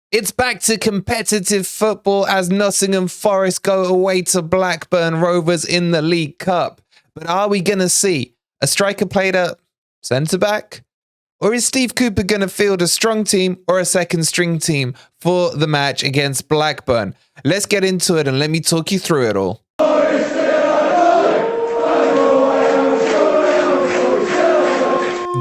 It's back to competitive football as Nottingham Forest go away to Blackburn Rovers in the League Cup. But are we going to see a striker played at centre-back? Or is Steve Cooper going to field a strong team or a second string team for the match against Blackburn? Let's get into it and let me talk you through it all.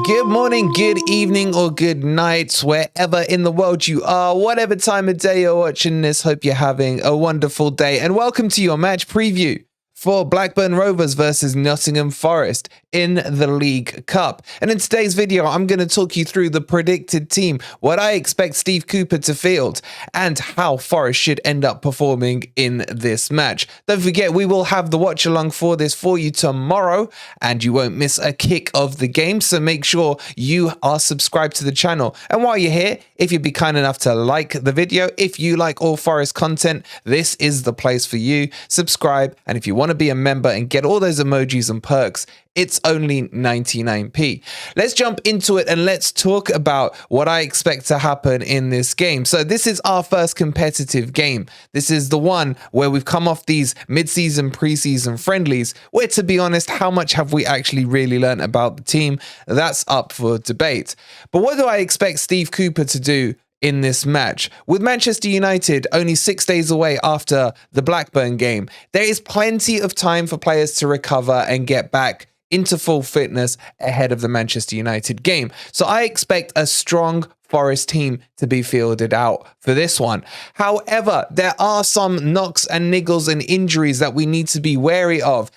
Good morning, good evening, or good night, wherever in the world you are, whatever time of day you're watching this. Hope you're having a wonderful day, and welcome to your match preview for Blackburn Rovers versus Nottingham Forest in the League Cup. And in today's video, I'm going to talk you through the predicted team, what I expect Steve Cooper to field, and how Forest should end up performing in this match. Don't forget, we will have the watch along for this for you tomorrow, and you won't miss a kick of the game. So make sure you are subscribed to the channel. And while you're here, if you'd be kind enough to like the video, if you like all Forest content, this is the place for you. Subscribe, and if you want to be a member and get all those emojis and perks, it's only 99p. Let's jump into it and let's talk about what I expect to happen in this game. So this is our first competitive game. This is the one where we've come off these mid-season, pre-season friendlies, where, to be honest, how much have we actually really learned about the team? That's up for debate. But what do I expect Steve Cooper to do in this match? With Manchester United only 6 days away after the Blackburn game, there is plenty of time for players to recover and get back into full fitness ahead of the Manchester United game. So I expect a strong Forest team to be fielded out for this one. However, there are some knocks and niggles and injuries that we need to be wary of.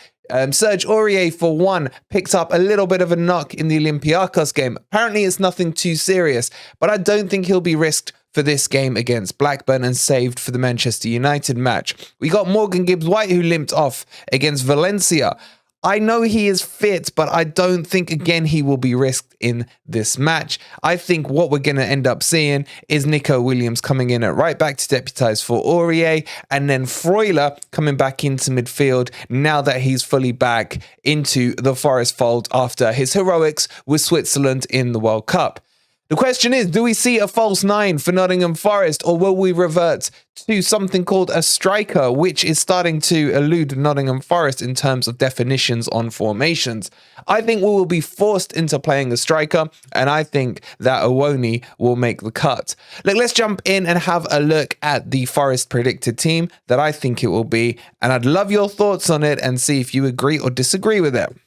Serge Aurier, for one, picked up a little bit of a knock in the Olympiacos game. Apparently, it's nothing too serious, but I don't think he'll be risked for this game against Blackburn and saved for the Manchester United match. We got Morgan Gibbs-White, who limped off against Valencia. I know he is fit, but I don't think, again, he will be risked in this match. I think what we're going to end up seeing is Nico Williams coming in at right back to deputise for Aurier, and then Freuler coming back into midfield now that he's fully back into the Forest fold after his heroics with Switzerland in the World Cup. The question is, do we see a false nine for Nottingham Forest, or will we revert to something called a striker, which is starting to elude Nottingham Forest in terms of definitions on formations? I think we will be forced into playing a striker, and I think that Owoni will make the cut. Look, let's jump in and have a look at the Forest predicted team that I think it will be, and I'd love your thoughts on it and see if you agree or disagree with it.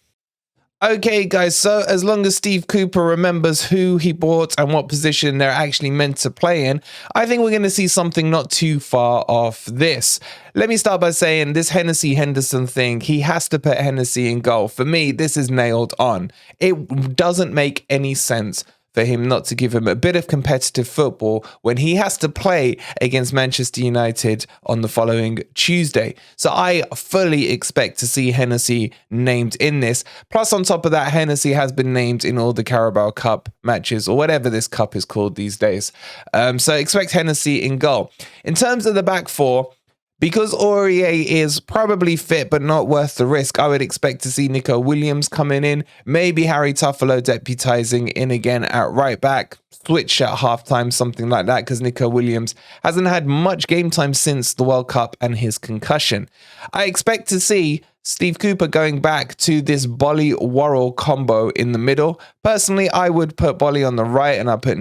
Okay, guys, so as long as Steve Cooper remembers who he bought and what position they're actually meant to play in, I think we're going to see something not too far off this. Let me start by saying this Hennessy-Henderson thing, he has to put Hennessy in goal. For me, this is nailed on. It doesn't make any sense for him not to give him a bit of competitive football when he has to play against Manchester United on the following Tuesday. So I fully expect to see Hennessy named in this. Plus, on top of that, Hennessy has been named in all the Carabao Cup matches, or whatever this cup is called these days. So expect Hennessy in goal. In terms of the back four, because Aurier is probably fit but not worth the risk, I would expect to see Nico Williams coming in, maybe Harry Tuffalo deputising in again at right back, switch at halftime, something like that, because Nico Williams hasn't had much game time since the World Cup and his concussion. I expect to see Steve Cooper going back to this Bolly-Worrell combo in the middle. Personally, I would put Bolly on the right and I put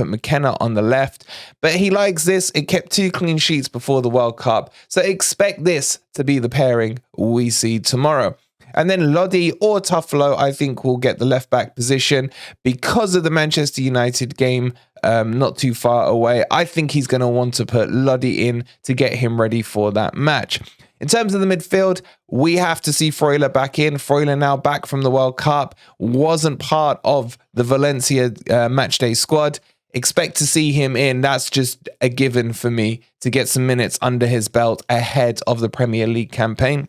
McKenna on the left. But he likes this. It kept 2 clean sheets before the World Cup. So expect this to be the pairing we see tomorrow. And then Lodi or Tuffalo, I think, will get the left back position because of the Manchester United game not too far away. I think he's going to want to put Lodi in to get him ready for that match. In terms of the midfield, we have to see Freuler back in. Freuler now back from the World Cup, wasn't part of the Valencia matchday squad. Expect to see him in. That's just a given for me to get some minutes under his belt ahead of the Premier League campaign.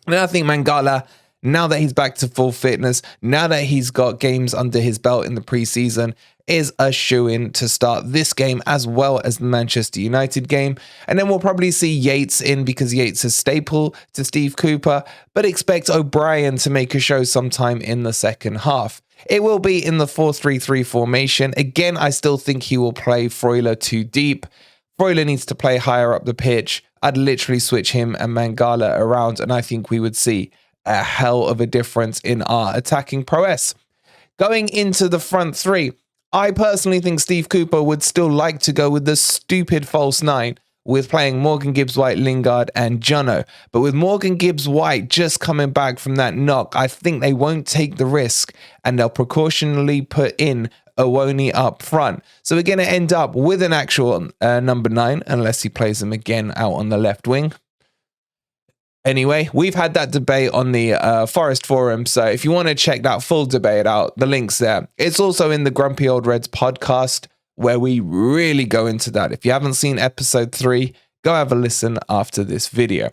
And I think Mangala, now that he's back to full fitness, now that he's got games under his belt in the preseason, is a shoo-in to start this game as well as the Manchester United game. And then we'll probably see Yates in because Yates is staple to Steve Cooper, but expect O'Brien to make a show sometime in the second half. It will be in the 4-3-3 formation. Again, I still think he will play Freuler too deep. Freuler needs to play higher up the pitch. I'd literally switch him and Mangala around, and I think we would see a hell of a difference in our attacking prowess. Going into the front three, I personally think Steve Cooper would still like to go with the stupid false nine with playing Morgan Gibbs-White, Lingard and Jono. But with Morgan Gibbs-White just coming back from that knock, I think they won't take the risk and they'll precautionally put in Owoni up front. So we're going to end up with an actual number 9 unless he plays him again out on the left wing. Anyway, we've had that debate on the Forest Forum, so if you want to check that full debate out, the link's there. It's also in the Grumpy Old Reds podcast, where we really go into that. If you haven't seen episode 3, go have a listen after this video.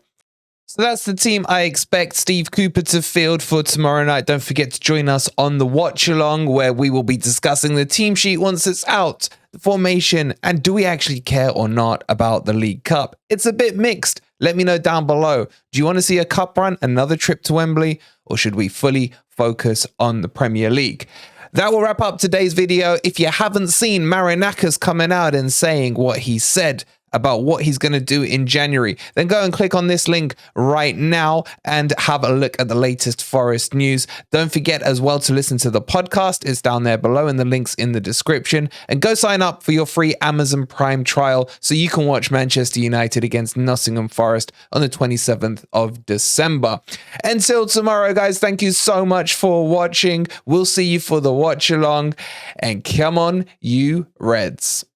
So that's the team I expect Steve Cooper to field for tomorrow night. Don't forget to join us on the watch along, where we will be discussing the team sheet once it's out, the formation, and do we actually care or not about the League Cup? It's a bit mixed. Let me know down below. Do you want to see a cup run, another trip to Wembley, or should we fully focus on the Premier League? That will wrap up today's video. If you haven't seen Marinakis coming out and saying what he said about what he's going to do in January, then go and click on this link right now and have a look at the latest Forest news. Don't forget as well to listen to the podcast. It's down there below and the link's in the description. And go sign up for your free Amazon Prime trial so you can watch Manchester United against Nottingham Forest on the 27th of December. Until tomorrow, guys, thank you so much for watching. We'll see you for the watch along, and come on, you Reds.